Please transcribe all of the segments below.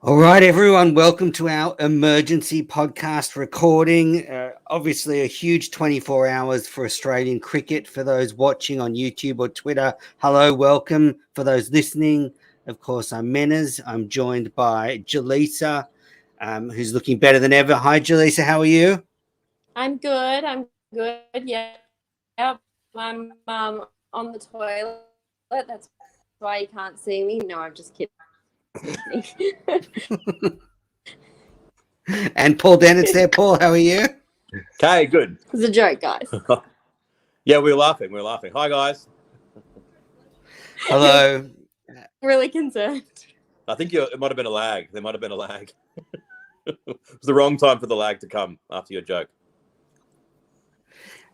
All right, everyone, welcome to our emergency podcast recording. Obviously, a huge 24 hours for Australian cricket. For those watching on YouTube or Twitter, hello, welcome. For those listening, of course, I'm Menners. I'm joined by Jelisa, who's looking better than ever. Hi, Jelisa, how are you? I'm good. Yeah, I'm on the toilet. That's why you can't see me. No, I'm just kidding. And Paul Dennett's there. Paul, how are you? Okay, good. It's a joke, guys. Yeah, we were laughing. Hi, guys. Hello. Really concerned. I think it might have been a lag. There might have been a lag. It was the wrong time for the lag to come after your joke.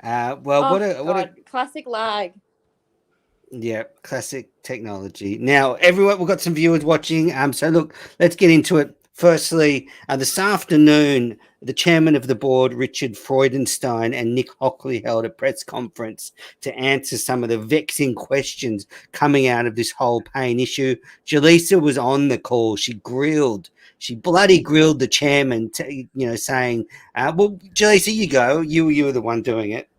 What a classic lag. Yeah, classic technology. Now, everyone, we've got some viewers watching. So look, let's get into it. Firstly, this afternoon, the chairman of the board, Richard Freudenstein, and Nick Hockley held a press conference to answer some of the vexing questions coming out of this whole Paine issue. Jelisa was on the call. She bloody grilled the chairman, saying, well, Jelisa, you go. You were the one doing it.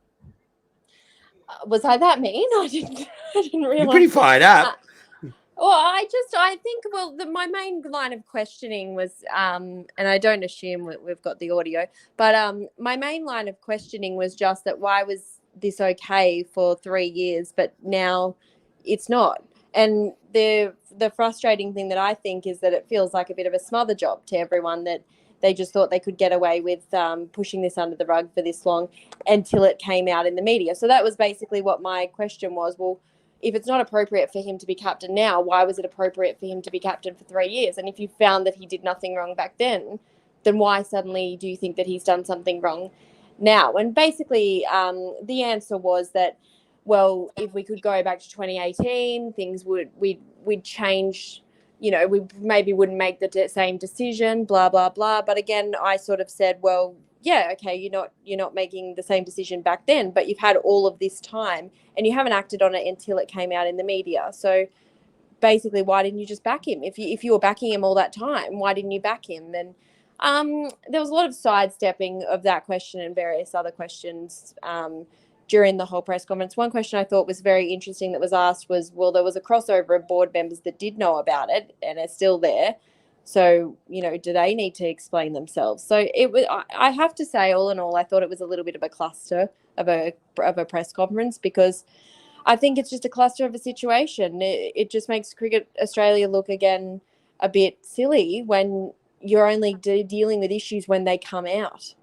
Was I that mean? I didn't realize. You're pretty fired up. I think, my main line of questioning was, and I don't assume we've got the audio, but my main line of questioning was just that why was this okay for 3 years, but now it's not? And the frustrating thing that I think is that it feels like a bit of a smother job to everyone, that they just thought they could get away with pushing this under the rug for this long until it came out in the media. So that was basically what my question was. Well, if it's not appropriate for him to be captain now, why was it appropriate for him to be captain for 3 years? And if you found that he did nothing wrong back then why suddenly do you think that he's done something wrong now? And basically the answer was that, well, if we could go back to 2018, things we'd change. We maybe wouldn't make the same decision, blah, blah, blah. But again, I sort of said, well, yeah, okay, you're not making the same decision back then, but you've had all of this time and you haven't acted on it until it came out in the media. So basically, why didn't you just back him? If you were backing him all that time, why didn't you back him? And there was a lot of sidestepping of that question and various other questions during the whole press conference. One question I thought was very interesting that was asked was, well, there was a crossover of board members that did know about it and are still there. So, do they need to explain themselves? So I have to say, all in all, I thought it was a little bit of a cluster of a press conference, because I think it's just a cluster of a situation. It just makes Cricket Australia look again a bit silly when you're only dealing with issues when they come out.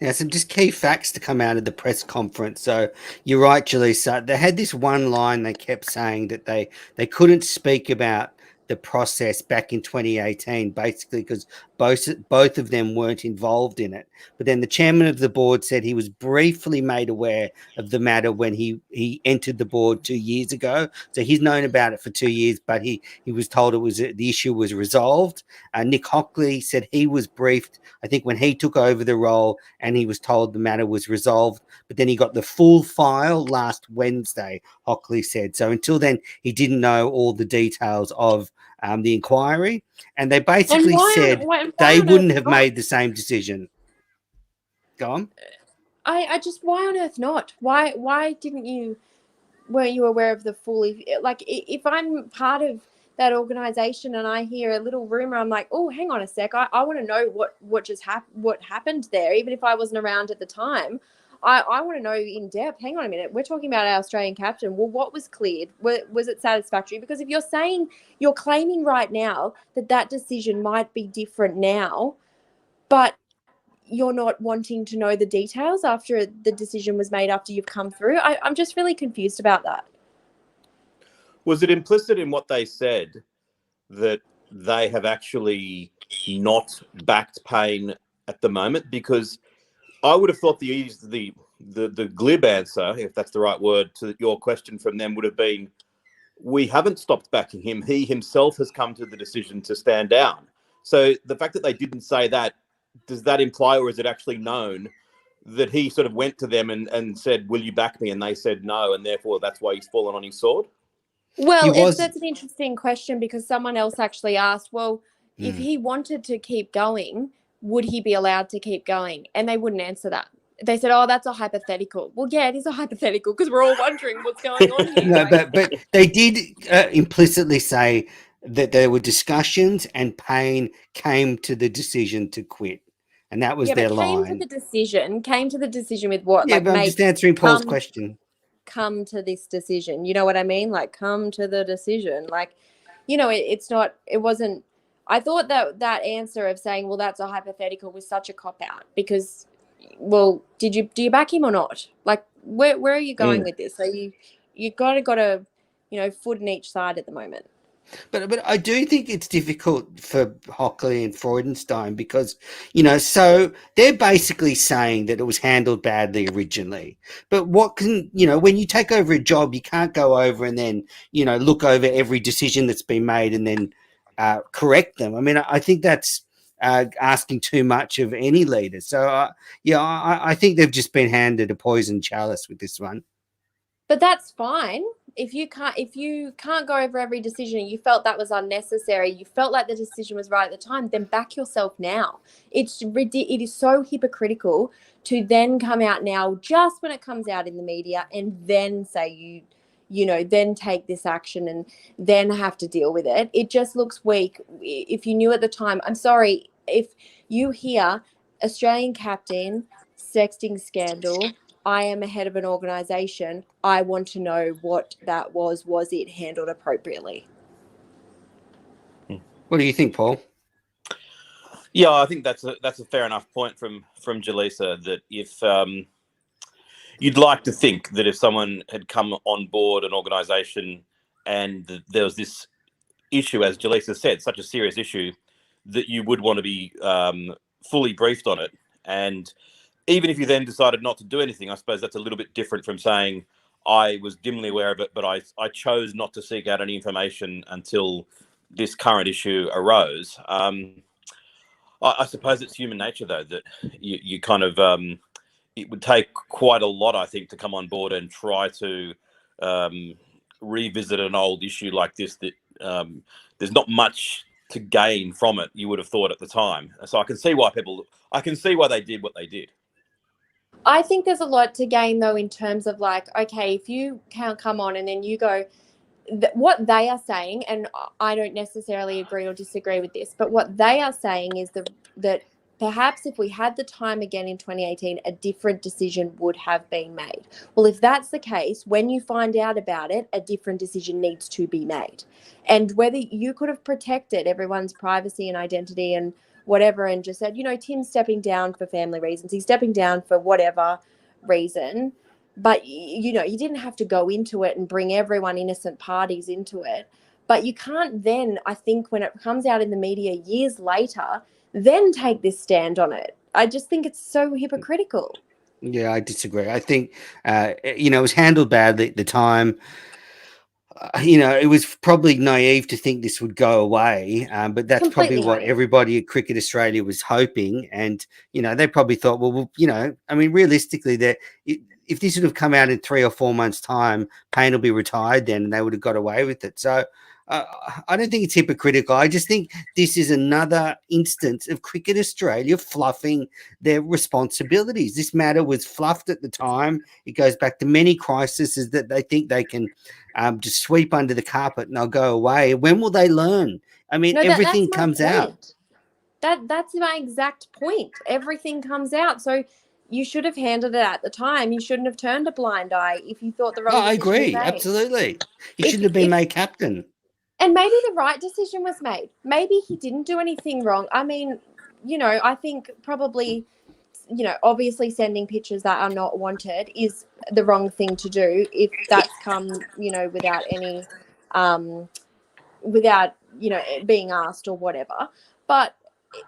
Now, some just key facts to come out of the press conference. So you're right, Jelisa. They had this one line they kept saying that they couldn't speak about the process back in 2018, basically because both of them weren't involved in it. But then the chairman of the board said he was briefly made aware of the matter when he entered the board 2 years ago. So he's known about it for 2 years, but he was told the issue was resolved. Nick Hockley said he was briefed, I think, when he took over the role, and he was told the matter was resolved. But then he got the full file last Wednesday, Hockley said. So until then, he didn't know all the details of the inquiry, and they basically said they wouldn't have made the same decision. Go on. I just, why on earth not? Why weren't you aware of the full? If I'm part of that organization and I hear a little rumor, I'm like, oh, hang on a sec, I want to know what happened there, even if I wasn't around at the time. I want to know in depth. Hang on a minute. We're talking about our Australian captain. Well, what was cleared? Was it satisfactory? Because if you're claiming right now that decision might be different now, but you're not wanting to know the details after the decision was made, after you've come through, I'm just really confused about that. Was it implicit in what they said that they have actually not backed Paine at the moment? Because I would have thought the glib answer, if that's the right word, to your question from them would have been, we haven't stopped backing him. He himself has come to the decision to stand down. So the fact that they didn't say that, does that imply, or is it actually known, that he sort of went to them and said, will you back me? And they said no, and therefore that's why he's fallen on his sword? Well, that's an interesting question, because someone else actually asked, well, if he wanted to keep going, would he be allowed to keep going? And they wouldn't answer that. They said, oh, that's a hypothetical. Well, yeah, it is a hypothetical because we're all wondering what's going on here. No, but they did implicitly say that there were discussions and Paine came to the decision to quit. And that was their line. Came to the decision with what? Yeah, like, but I'm just answering Paul's question. Come to this decision. You know what I mean? Like, come to the decision. Like, you know, it wasn't, I thought that answer of saying, well, that's a hypothetical was such a cop-out because, well, do you back him or not? Like, where are you going with this? So you got a, you know, foot in each side at the moment. But I do think it's difficult for Hockley and Freudenstein because, you know, so they're basically saying that it was handled badly originally. But what can, you know, when you take over a job, you can't go over and then, you know, look over every decision that's been made and then correct them. I mean, I think that's asking too much of any leader. So, I think they've just been handed a poison chalice with this one. But that's fine. If you can't go over every decision and you felt that was unnecessary, you felt like the decision was right at the time, then back yourself now. It is so hypocritical to then come out now just when it comes out in the media and then say you know, then take this action and then have to deal with it. It just looks weak. If you knew at the time, I'm sorry, if you hear Australian captain, sexting scandal, I am a head of an organisation, I want to know what that was. Was it handled appropriately? What do you think, Paul? Yeah, I think that's a fair enough point from Jelisa, that if you'd like to think that if someone had come on board an organisation and there was this issue, as Jelisa said, such a serious issue, that you would want to be fully briefed on it. And even if you then decided not to do anything, I suppose that's a little bit different from saying I was dimly aware of it, but I chose not to seek out any information until this current issue arose. I suppose it's human nature, though, that you kind of it would take quite a lot, I think, to come on board and try to revisit an old issue like this. That there's not much to gain from it, you would have thought at the time. So I can see why they did what they did. I think there's a lot to gain, though, in terms of like, okay, if you can't come on and then you go, what they are saying, and I don't necessarily agree or disagree with this, but what they are saying is that perhaps if we had the time again in 2018, a different decision would have been made. Well, if that's the case, when you find out about it, a different decision needs to be made. And whether you could have protected everyone's privacy and identity and whatever and just said, you know, Tim's stepping down for family reasons, he's stepping down for whatever reason, but, you know, you didn't have to go into it and bring everyone innocent parties into it. But you can't then, I think, when it comes out in the media years later, then take this stand on it. I just think it's so hypocritical. Yeah, I disagree. I think, you know, it was handled badly at the time. You know, it was probably naive to think this would go away, but that's Completely probably what naive. everybody at Cricket Australia was hoping. And, you know, they probably thought, well, you know, I mean, realistically, if this would have come out in 3 or 4 months' time, Paine will be retired then, and they would have got away with it. So I don't think it's hypocritical. I just think this is another instance of Cricket Australia fluffing their responsibilities. This matter was fluffed at the time. It goes back to many crises that they think they can just sweep under the carpet and they'll go away. When will they learn? I mean, everything comes out. That's my exact point. Everything comes out. So you should have handled it at the time. You shouldn't have turned a blind eye if you thought the wrong decision I agree. was made. Absolutely. He shouldn't have been made captain. And maybe the right decision was made. Maybe he didn't do anything wrong. I mean, you know, I think probably, you know, obviously sending pictures that are not wanted is the wrong thing to do if that's come, you know, without any, without, you know, being asked or whatever. But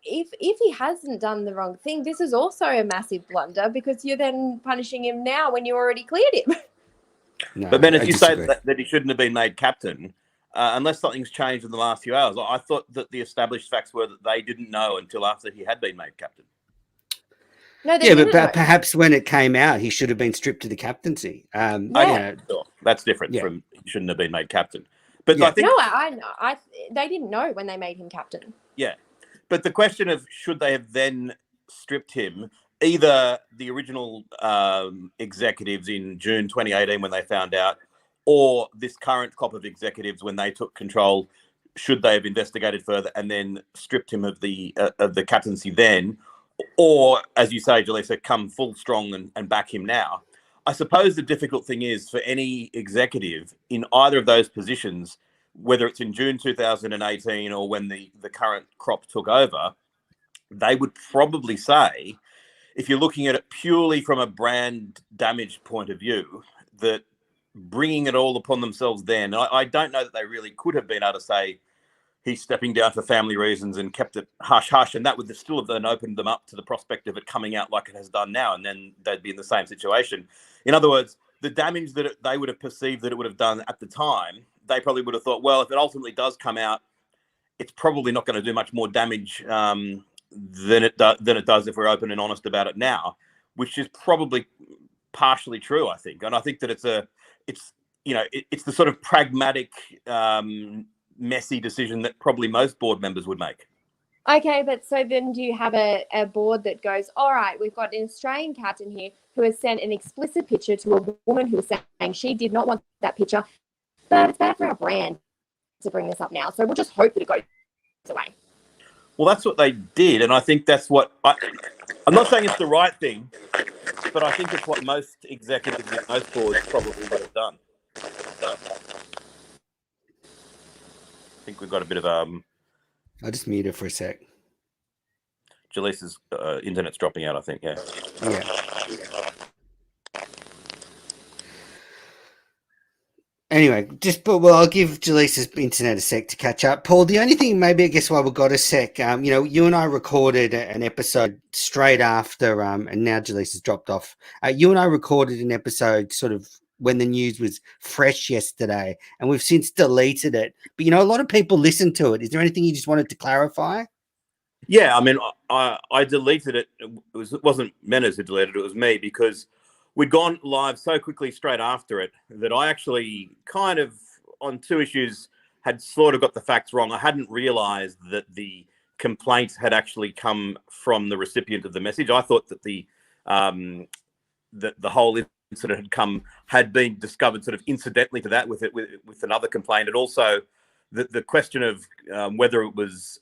if he hasn't done the wrong thing, this is also a massive blunder because you're then punishing him now when you already cleared him. No, but then if you say that he shouldn't have been made captain, unless something's changed in the last few hours, I thought that the established facts were that they didn't know until after he had been made captain. No, but perhaps when it came out, he should have been stripped to the captaincy. Sure. That's different from he shouldn't have been made captain. But I think no, I know. They didn't know when they made him captain. Yeah. But the question of should they have then stripped him, either the original executives in June 2018 when they found out, or this current crop of executives when they took control, should they have investigated further and then stripped him of the captaincy then, or, as you say, Jelisa, come full strong and back him now? I suppose the difficult thing is for any executive in either of those positions, whether it's in June 2018 or when the current crop took over, they would probably say, if you're looking at it purely from a brand damage point of view, that bringing it all upon themselves then, I don't know that they really could have been able to say he's stepping down for family reasons and kept it hush-hush, and that would still have then opened them up to the prospect of it coming out like it has done now, and then they'd be in the same situation. In other words, the damage that they would have perceived that it would have done at the time, they probably would have thought, well, if it ultimately does come out, it's probably not going to do much more damage than it does if we're open and honest about it now, which is probably partially true, I think. And I think that it's the sort of pragmatic, messy decision that probably most board members would make. Okay, but so then do you have a board that goes, all right, we've got an Australian captain here who has sent an explicit picture to a woman who was saying she did not want that picture, but it's bad for our brand to bring this up now, so we'll just hope that it goes away. Well, that's what they did, and I think that's what I'm not saying it's the right thing, but I think it's what most executives in most boards probably would have done. So, I think we've got a bit of I'll just mute her for a sec. Jalisa's internet's dropping out, I think. Yeah. Anyway, I'll give Jalisa's internet a sec to catch up. Paul, the only thing, maybe I guess while we've got a sec, you and I recorded an episode straight after, and now Jalisa's dropped off. You and I recorded an episode sort of when the news was fresh yesterday, and we've since deleted it. But, a lot of people listened to it. Is there anything you just wanted to clarify? Yeah, I mean, I deleted it. It wasn't Menners who deleted it. It was me, because we'd gone live so quickly straight after it that I actually kind of, on two issues, had sort of got the facts wrong. I hadn't realised that the complaint had actually come from the recipient of the message. I thought that the whole incident had been discovered sort of incidentally to that with another complaint, and also the question of whether it was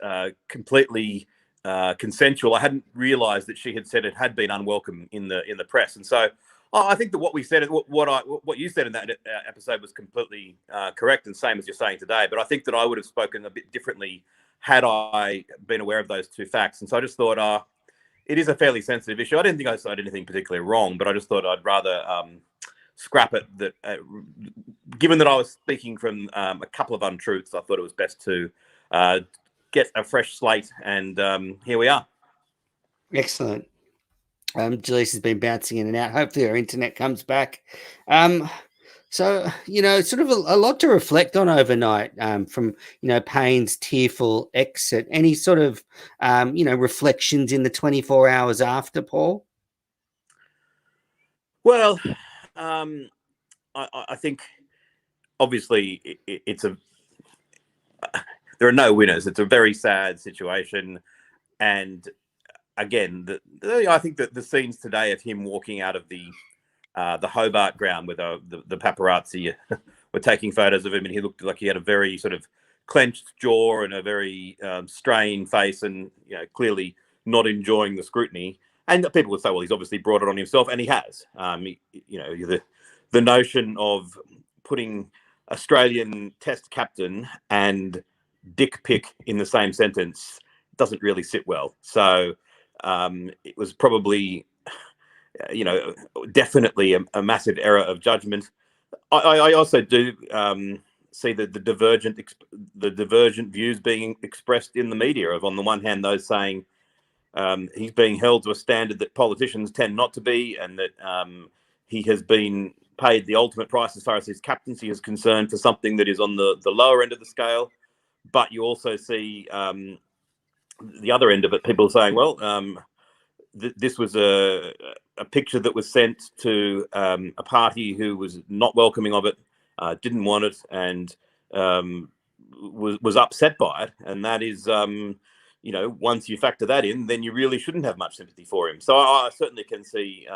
completely consensual. I hadn't realised that she had said it had been unwelcome in the press, and so I think that what we said, what you said in that episode was completely correct, and same as you're saying today. But I think that I would have spoken a bit differently had I been aware of those two facts, and so I just thought, it is a fairly sensitive issue. I didn't think I said anything particularly wrong, but I just thought I'd rather scrap it. That given that I was speaking from a couple of untruths, I thought it was best to get a fresh slate, and here we are. Excellent. Jalisa's been bouncing in and out. Hopefully her internet comes back. So, sort of a lot to reflect on overnight, from, Paine's tearful exit. Any sort of, reflections in the 24 hours after, Paul? Well, I think obviously there are no winners. It's a very sad situation. And again, I think that the scenes today of him walking out of the Hobart ground with the paparazzi were taking photos of him, and he looked like he had a very sort of clenched jaw and a very strained face, and clearly not enjoying the scrutiny. And people would say, well, he's obviously brought it on himself, and he has. The notion of putting Australian Test captain and dick pic in the same sentence doesn't really sit well. So it was probably, definitely a massive error of judgment. I also do see the divergent views being expressed in the media of, on the one hand, those saying he's being held to a standard that politicians tend not to be, and that he has been paid the ultimate price as far as his captaincy is concerned for something that is on the lower end of the scale. But you also see the other end of it, people saying, well, this was a picture that was sent to a party who was not welcoming of it, didn't want it, and was upset by it. And that is, once you factor that in, then you really shouldn't have much sympathy for him. So I certainly can see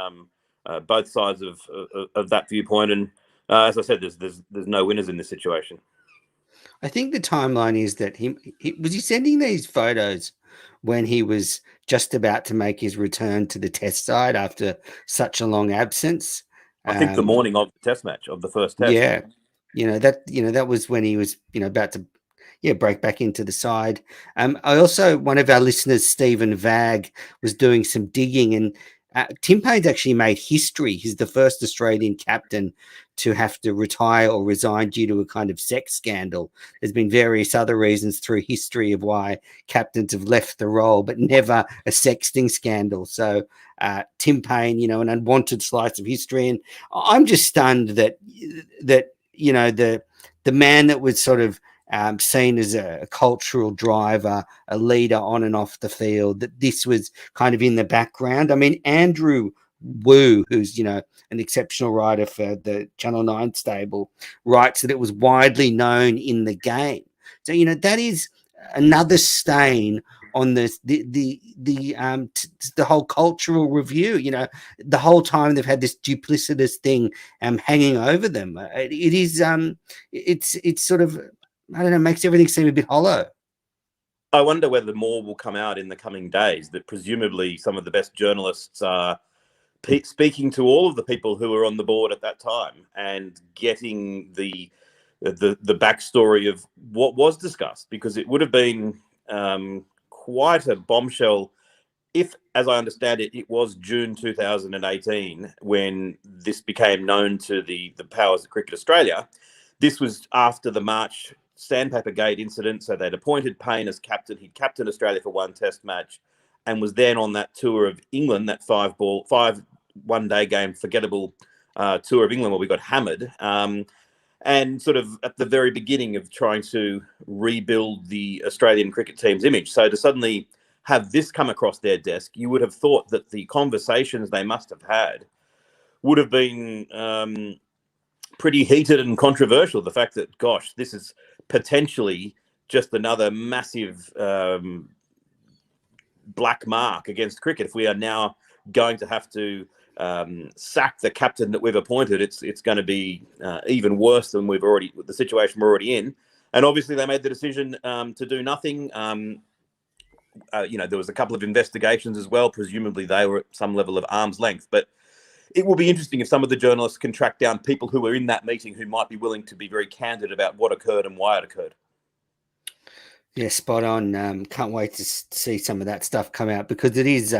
both sides of that viewpoint. And as I said, there's no winners in this situation. I think the timeline is that he was he sending these photos when he was just about to make his return to the test side after such a long absence. I think the morning of the test match, of the first test. Yeah, that was when he was about to break back into the side. I also, one of our listeners, Stephen Vag, was doing some digging, and Tim Paine's actually made history. He's the first Australian captain to have to retire or resign due to a kind of sex scandal. There's been various other reasons through history of why captains have left the role, but never a sexting scandal. So Tim Paine, an unwanted slice of history. And I'm just stunned that the man that was sort of seen as a cultural driver, a leader on and off the field, that this was kind of in the background. I mean, Andrew Wu, who's, an exceptional writer for the Channel 9 stable, writes that it was widely known in the game. So, that is another stain on the whole cultural review. The whole time they've had this duplicitous thing hanging over them. It is it's sort of, I don't know, makes everything seem a bit hollow. I wonder whether more will come out in the coming days, that presumably some of the best journalists are speaking to all of the people who were on the board at that time and getting the backstory of what was discussed, because it would have been quite a bombshell if, as I understand it, it was June 2018 when this became known to the powers of Cricket Australia. This was after the March Sandpaper Gate incident, so they'd appointed Paine as captain. He'd captained Australia for one test match and was then on that tour of England, that 5 one-day game, forgettable tour of England where we got hammered, and sort of at the very beginning of trying to rebuild the Australian cricket team's image. So to suddenly have this come across their desk, you would have thought that the conversations they must have had would have been pretty heated and controversial. The fact that, gosh, this is potentially just another massive black mark against cricket. If we are now going to have to sack the captain that we've appointed, it's going to be even worse than the situation we're already in. And obviously they made the decision to do nothing. There was a couple of investigations as well. Presumably they were at some level of arm's length, but it will be interesting if some of the journalists can track down people who were in that meeting who might be willing to be very candid about what occurred and why it occurred. Yeah, spot on. Can't wait to see some of that stuff come out, because it is,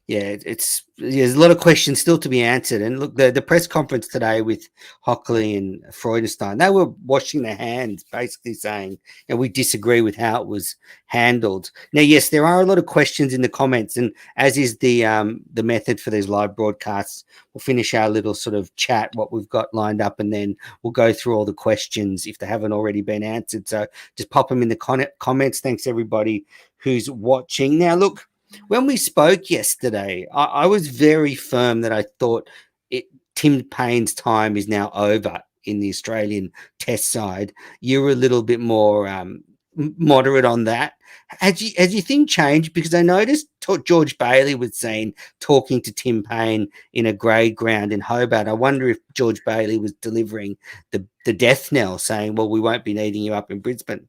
there's a lot of questions still to be answered. And look, the press conference today with Hockley and Freudenstein, they were washing their hands, basically saying, we disagree with how it was handled. Now, yes, there are a lot of questions in the comments, and as is the method for these live broadcasts, we'll finish our little sort of chat, what we've got lined up, and then we'll go through all the questions if they haven't already been answered. So just pop them in the comments. Thanks everybody who's watching. Now, look, when we spoke yesterday, I was very firm that I thought Tim Paine's time is now over in the Australian test side. You were a little bit more moderate on that. Has your thing changed? Because I noticed George Bailey was seen talking to Tim Paine in a grade ground in Hobart. I wonder if George Bailey was delivering the death knell, saying, well, we won't be needing you up in Brisbane.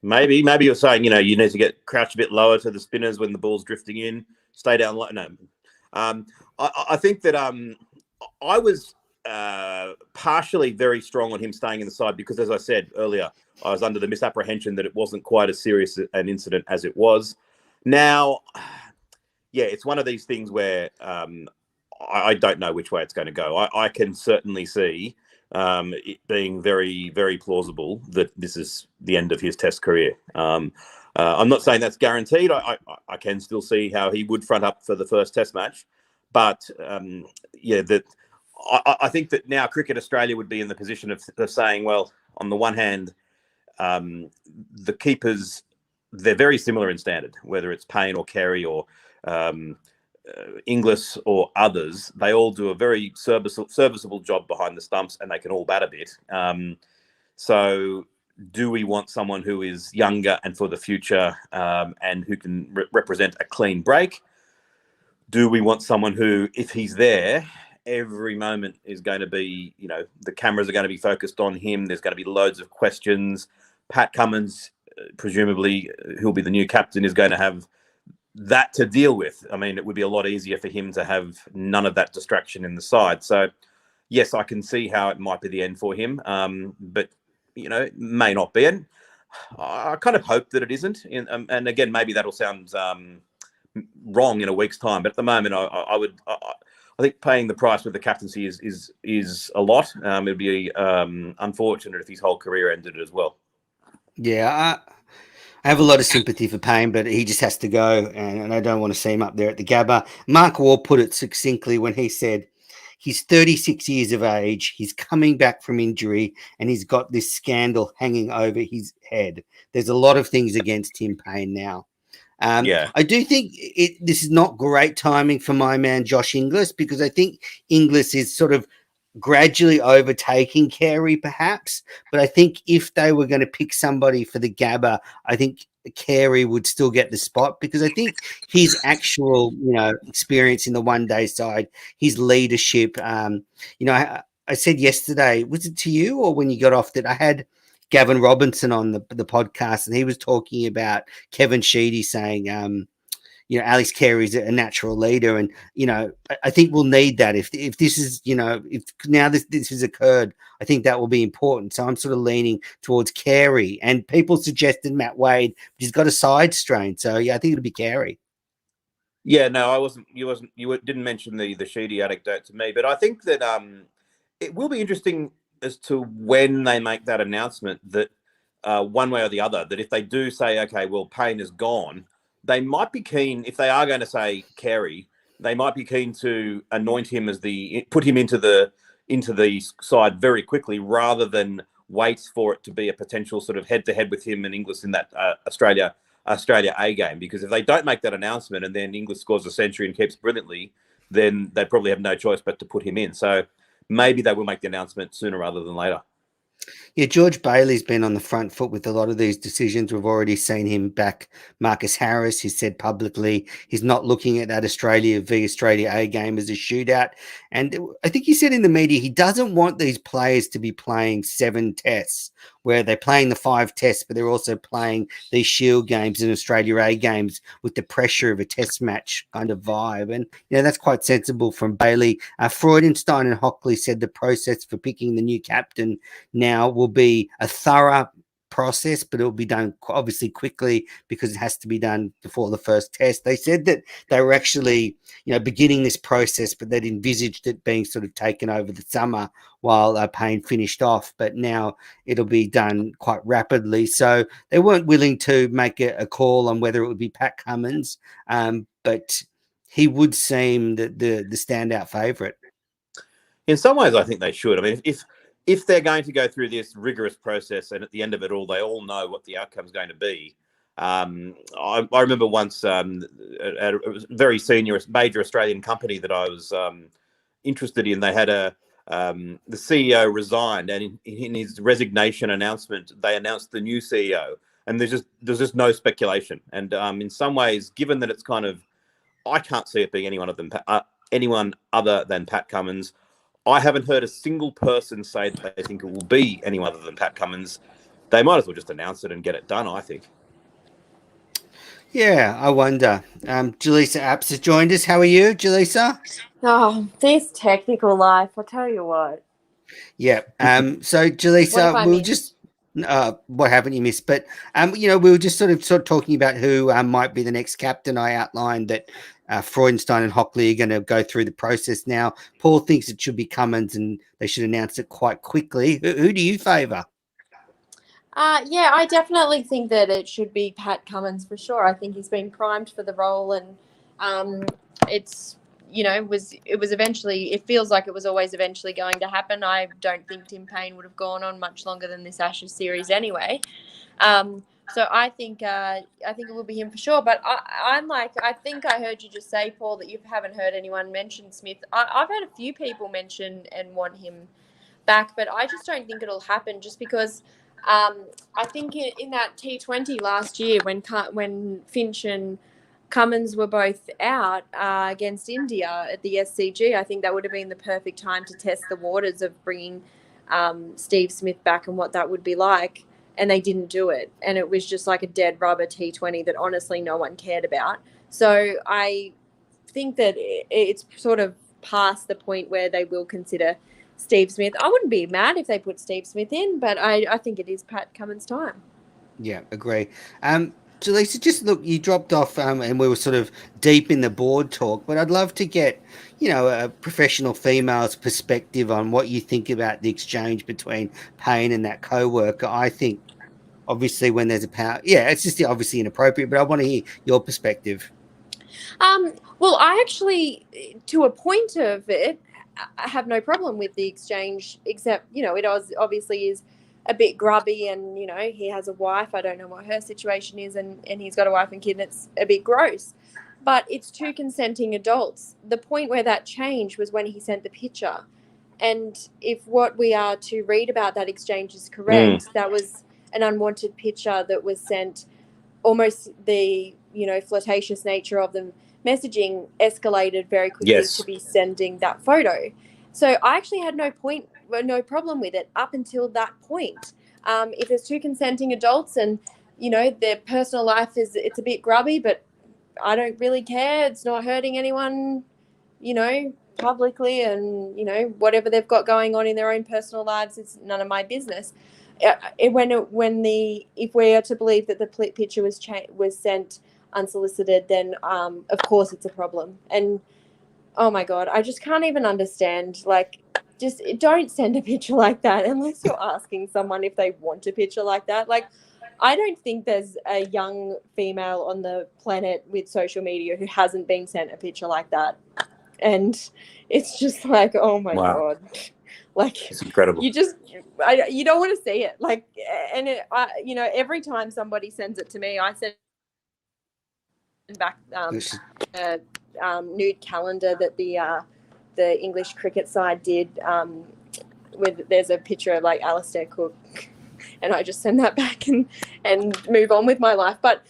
Maybe you're saying, you need to get crouch a bit lower to the spinners when the ball's drifting in, stay down low. No, I think that I was partially very strong on him staying in the side because, as I said earlier, I was under the misapprehension that it wasn't quite as serious an incident as it was. Now, yeah, it's one of these things where I don't know which way it's going to go. I can certainly see it being very, very plausible that this is the end of his test career. I'm not saying that's guaranteed. I can still see how he would front up for the first test match. But, I think that now Cricket Australia would be in the position of saying, well, on the one hand, the keepers, they're very similar in standard, whether it's Paine or Carey or Inglis or others. They all do a very serviceable job behind the stumps, and they can all bat a bit. So do we want someone who is younger and for the future and who can represent a clean break? Do we want someone who, if he's there, every moment is going to be, the cameras are going to be focused on him. There's going to be loads of questions. Pat Cummins, presumably, who'll be the new captain, is going to have that to deal with. I mean, it would be a lot easier for him to have none of that distraction in the side. So, yes, I can see how it might be the end for him, but, it may not be. And I kind of hope that it isn't. And again, maybe that'll sound wrong in a week's time, but at the moment, I think paying the price with the captaincy is a lot. It'd be unfortunate if his whole career ended as well. Yeah, I have a lot of sympathy for Paine, but he just has to go, and I don't want to see him up there at the Gabba. Mark Waugh put it succinctly when he said, he's 36 years of age, he's coming back from injury, and he's got this scandal hanging over his head. There's a lot of things against Tim Paine now. I do think this is not great timing for my man Josh Inglis, because I think Inglis is sort of gradually overtaking Carey, perhaps. But I think if they were going to pick somebody for the Gabba, I think Carey would still get the spot, because I think his actual, experience in the one-day side, his leadership. I said yesterday, was it to you or when you got off, that I had Gavin Robinson on the podcast, and he was talking about Kevin Sheedy saying, Alex Carey's a natural leader, and I think we'll need that if this is if now this has occurred. I think that will be important. So I'm sort of leaning towards Carey, and people suggested Matt Wade, but he's got a side strain. So yeah, I think it'll be Carey. Yeah, no, I wasn't. You didn't mention the Sheedy anecdote to me, but I think that it will be interesting as to when they make that announcement, that one way or the other, that if they do say, okay, well, Paine is gone, they might be keen, if they are going to say Carey, they might be keen to anoint him as put him into the side very quickly, rather than wait for it to be a potential sort of head-to-head with him and Inglis in that Australia A game. Because if they don't make that announcement and then Inglis scores a century and keeps brilliantly, then they probably have no choice but to put him in. So maybe they will make the announcement sooner rather than later. Yeah, George Bailey's been on the front foot with a lot of these decisions. We've already seen him back Marcus Harris. He said publicly he's not looking at that Australia v Australia A game as a shootout. And I think he said in the media he doesn't want these players to be playing 7 tests, where they're playing the 5 tests, but they're also playing these Shield games and Australia A games with the pressure of a test match kind of vibe. And, that's quite sensible from Bailey. Freudenstein and Hockley said the process for picking the new captain now will be a thorough process, but it will be done obviously quickly, because it has to be done before the first test. They said that they were actually, beginning this process, but they'd envisaged it being sort of taken over the summer while Paine finished off. But now it'll be done quite rapidly. So they weren't willing to make a call on whether it would be Pat Cummins, but he would seem the standout favourite. In some ways, I think they should. I mean, if they're going to go through this rigorous process, and at the end of it all, they all know what the outcome is going to be. I remember once at a very senior major Australian company that I was interested in, they had the CEO resigned, and in his resignation announcement, they announced the new CEO, and there's just no speculation. And in some ways, given that it's kind of, I can't see it being anyone other than Pat Cummins. I haven't heard a single person say that they think it will be anyone other than Pat Cummins. They might as well just announce it and get it done, I think. Yeah, I wonder. Jelisa Apps has joined us. How are you, Jelisa? Oh, this technical life, I'll tell you what. Yeah. So, Jelisa, we'll just... what haven't you missed? But we were just sort of talking about who might be the next captain. I outlined that Freudenstein and Hockley are going to go through the process now. Paul thinks it should be Cummins, and they should announce it quite quickly. Who do you favour? Yeah, I definitely think that it should be Pat Cummins for sure. I think he's been primed for the role, and it's it feels like it was always eventually going to happen. I don't think Tim Paine would have gone on much longer than this Ashes series anyway. So I think it will be him for sure. But I think I heard you just say, Paul, that you haven't heard anyone mention Smith. I've heard a few people mention and want him back, but I just don't think it'll happen, just because I think in that T20 last year when Finch and Cummins were both out against India at the SCG, I think that would have been the perfect time to test the waters of bringing Steve Smith back and what that would be like. And they didn't do it. And it was just like a dead rubber T20 that honestly no one cared about. So I think that it's sort of past the point where they will consider Steve Smith. I wouldn't be mad if they put Steve Smith in, but I think it is Pat Cummins' time. Yeah, agree. Jelisa, just look, you dropped off and we were sort of deep in the board talk, but I'd love to get, a professional female's perspective on what you think about the exchange between Paine and that co-worker. I think, obviously, when there's a power, it's just obviously inappropriate, but I want to hear your perspective. Well, I actually, to a point of it, I have no problem with the exchange, except, it obviously is a bit grubby and, he has a wife. I don't know what her situation is and he's got a wife and kid and it's a bit gross. But it's two consenting adults. The point where that changed was when he sent the picture. And if what we are to read about that exchange is correct, that was an unwanted picture that was sent. Almost the, flirtatious nature of the messaging escalated very quickly to be sending that photo. So I actually had no problem with it up until that point. If there's two consenting adults and, their personal life it's a bit grubby, but I don't really care. It's not hurting anyone, publicly, and, whatever they've got going on in their own personal lives, it's none of my business. If we are to believe that the picture was sent unsolicited, then of course it's a problem. And oh my God, I just can't even understand. Like, just don't send a picture like that unless you're asking someone if they want a picture like that. Like, I don't think there's a young female on the planet with social media who hasn't been sent a picture like that. And it's just like, oh my God. Like, it's incredible. You don't want to see it. Like, and every time somebody sends it to me, I send back nude calendar that the English cricket side did. There's a picture of like Alistair Cook, and I just send that back and move on with my life. But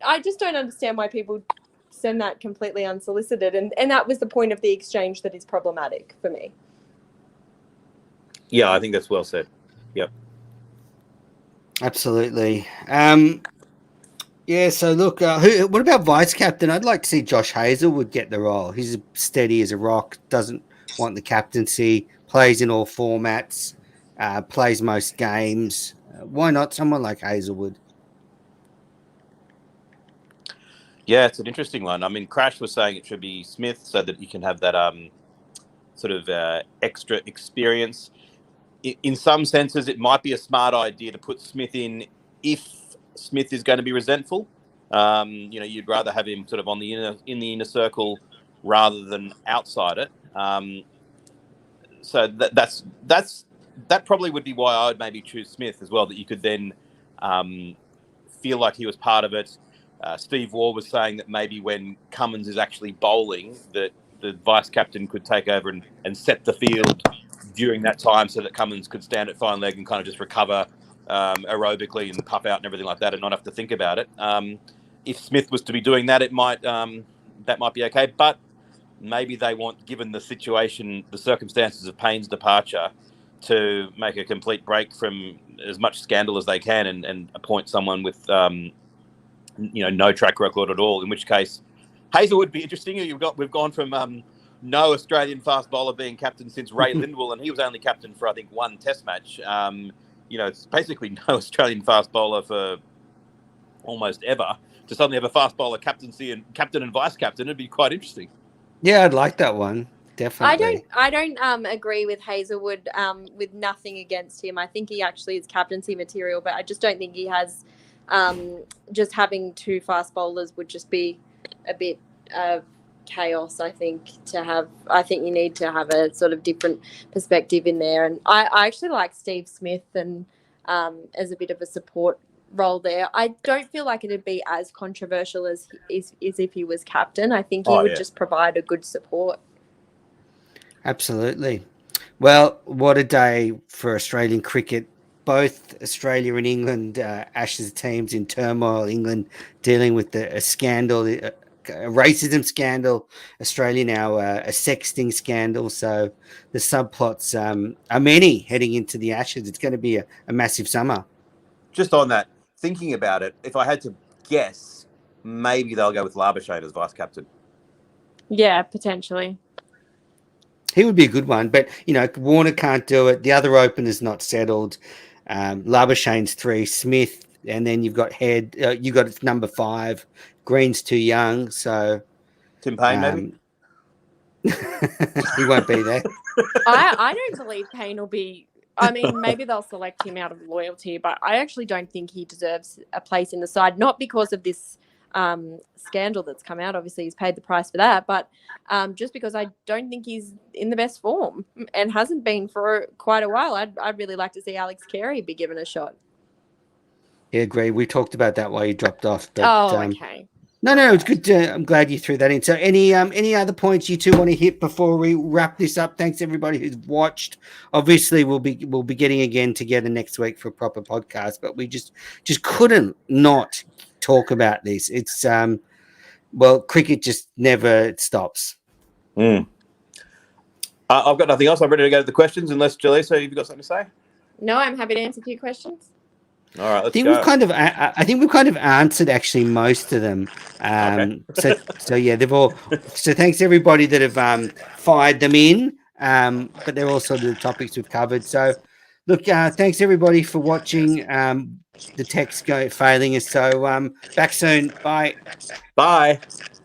I just don't understand why people send that completely unsolicited, and that was the point of the exchange that is problematic for me. Yeah, I think that's well said. Yep. Absolutely. So look, what about vice captain? I'd like to see Josh Hazelwood get the role. He's steady as a rock, doesn't want the captaincy, plays in all formats, plays most games. Why not someone like Hazelwood? Yeah, it's an interesting one. I mean, Crash was saying it should be Smith so that you can have that sort of extra experience. In some senses, it might be a smart idea to put Smith in if Smith is going to be resentful. You'd rather have him sort of in the inner circle rather than outside it. So that probably would be why I would maybe choose Smith as well. That you could then feel like he was part of it. Steve Waugh was saying that maybe when Cummins is actually bowling, that the vice captain could take over and set the field during that time so that Cummins could stand at fine leg and kind of just recover aerobically and puff out and everything like that and not have to think about it. If Smith was to be doing that, that might be okay. But maybe they want, given the situation, the circumstances of Paine's departure, to make a complete break from as much scandal as they can and appoint someone with no track record at all. In which case, Hazel would be interesting. We've gone from no Australian fast bowler being captain since Ray Lindwall, and he was only captain for I think one Test match. It's basically no Australian fast bowler for almost ever. To suddenly have a fast bowler captaincy and captain and vice captain, it'd be quite interesting. Yeah, I'd like that one. Definitely. I don't agree with Hazelwood. With nothing against him, I think he actually is captaincy material, but I just don't think he has. Just having two fast bowlers would just be a bit of chaos. I think you need to have a sort of different perspective in there. And I actually like Steve Smith and as a bit of a support role there. I don't feel like it'd be as controversial as if he was captain. I think he would just provide a good support. Absolutely. Well, what a day for Australian cricket both Australia and England Ashes teams in turmoil. England dealing with a scandal, a racism scandal. Australia now a sexting scandal. So the subplots are many heading into the Ashes. It's going to be a massive summer. Just on that, thinking about it, if I had to guess, maybe they'll go with Labuschagne as vice captain. Yeah, potentially. He would be a good one, but Warner can't do it. The other opener's not settled. Labuschagne's 3, Smith, and then you've got Head. You got it's number 5. Green's too young, so Tim Paine, maybe. He won't be there. I don't believe Paine will be. I mean, maybe they'll select him out of loyalty, but I actually don't think he deserves a place in the side. Not because of this scandal that's come out. Obviously, he's paid the price for that, but just because I don't think he's in the best form and hasn't been for quite a while. I'd really like to see Alex Carey be given a shot. Yeah, agree. We talked about that while you dropped off. But, okay. No, it's good. I'm glad you threw that in. So, any other points you two want to hit before we wrap this up? Thanks everybody who's watched. Obviously, we'll be getting again together next week for a proper podcast, but we just couldn't not talk about this. It's cricket just never stops. I've got nothing else. I'm ready to go to the questions. Unless Jelisa, you've got something to say? No, I'm happy to answer a few questions. All right, let's go. I think we've kind of answered actually most of them. Okay. so yeah, they've all. So thanks everybody that have fired them in. But they're all sort of the topics we've covered. So look, thanks everybody for watching. The tech's failing us. So back soon. Bye. Bye.